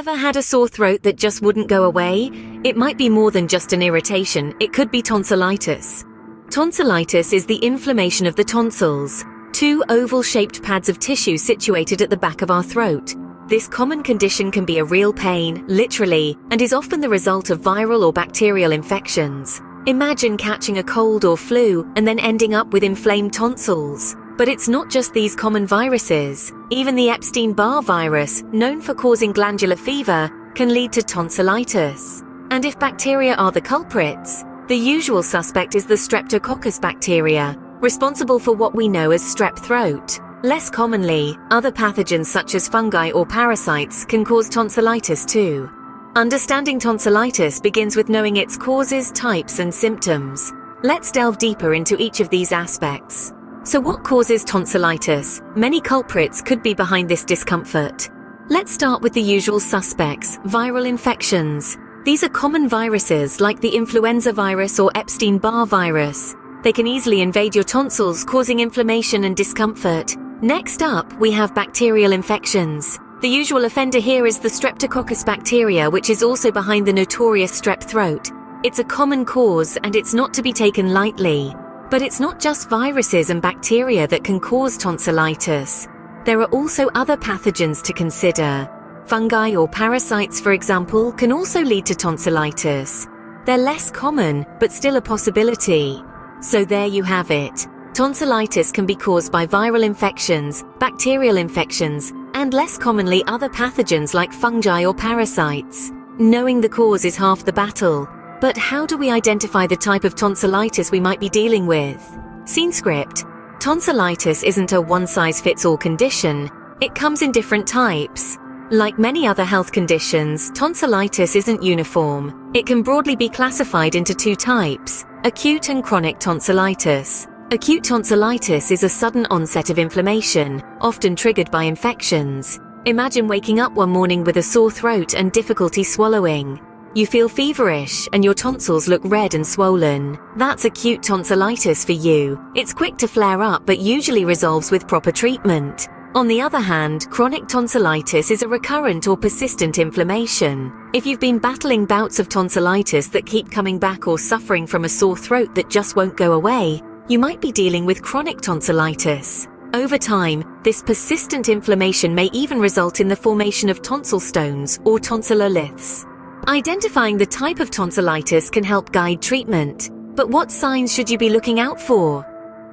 Ever had a sore throat that just wouldn't go away? It might be more than just an irritation, it could be tonsillitis. Tonsillitis is the inflammation of the tonsils, two oval-shaped pads of tissue situated at the back of our throat. This common condition can be a real pain, literally, and is often the result of viral or bacterial infections. Imagine catching a cold or flu and then ending up with inflamed tonsils. But it's not just these common viruses. Even the Epstein-Barr virus, known for causing glandular fever, can lead to tonsillitis. And if bacteria are the culprits, the usual suspect is the Streptococcus bacteria, responsible for what we know as strep throat. Less commonly, other pathogens such as fungi or parasites can cause tonsillitis too. Understanding tonsillitis begins with knowing its causes, types, and symptoms. Let's delve deeper into each of these aspects. So what causes tonsillitis? Many culprits could be behind this discomfort. Let's start with the usual suspects, viral infections. These are common viruses like the influenza virus or Epstein-Barr virus. They can easily invade your tonsils, causing inflammation and discomfort. Next up, we have bacterial infections. The usual offender here is the Streptococcus bacteria, which is also behind the notorious strep throat. It's a common cause and it's not to be taken lightly. But it's not just viruses and bacteria that can cause tonsillitis. There are also other pathogens to consider. Fungi or parasites, for example, can also lead to tonsillitis. They're less common, but still a possibility. So there you have it. Tonsillitis can be caused by viral infections, bacterial infections, and less commonly other pathogens like fungi or parasites. Knowing the cause is half the battle. But how do we identify the type of tonsillitis we might be dealing with? Scene script. Tonsillitis isn't a one-size-fits-all condition. It comes in different types. Like many other health conditions, tonsillitis isn't uniform. It can broadly be classified into two types, acute and chronic tonsillitis. Acute tonsillitis is a sudden onset of inflammation, often triggered by infections. Imagine waking up one morning with a sore throat and difficulty swallowing. You feel feverish and your tonsils look red and swollen. That's acute tonsillitis for you. It's quick to flare up but usually resolves with proper treatment. On the other hand, chronic tonsillitis is a recurrent or persistent inflammation. If you've been battling bouts of tonsillitis that keep coming back or suffering from a sore throat that just won't go away, you might be dealing with chronic tonsillitis. Over time, this persistent inflammation may even result in the formation of tonsil stones or tonsilloliths. Identifying the type of tonsillitis can help guide treatment. But what signs should you be looking out for?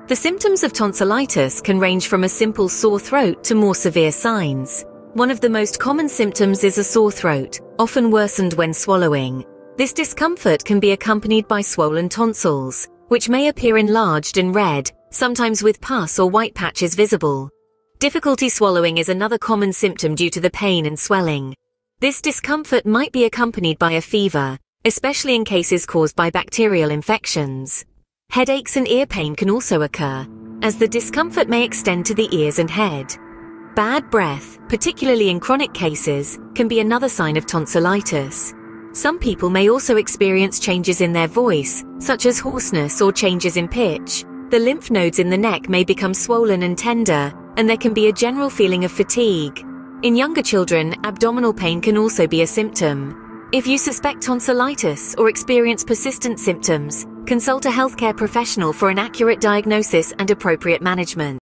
The symptoms of tonsillitis can range from a simple sore throat to more severe signs. One of the most common symptoms is a sore throat, often worsened when swallowing. This discomfort can be accompanied by swollen tonsils, which may appear enlarged and red, sometimes with pus or white patches visible. Difficulty swallowing is another common symptom due to the pain and swelling. This discomfort might be accompanied by a fever, especially in cases caused by bacterial infections. Headaches and ear pain can also occur, as the discomfort may extend to the ears and head. Bad breath, particularly in chronic cases, can be another sign of tonsillitis. Some people may also experience changes in their voice, such as hoarseness or changes in pitch. The lymph nodes in the neck may become swollen and tender, and there can be a general feeling of fatigue. In younger children, abdominal pain can also be a symptom. If you suspect tonsillitis or experience persistent symptoms, consult a healthcare professional for an accurate diagnosis and appropriate management.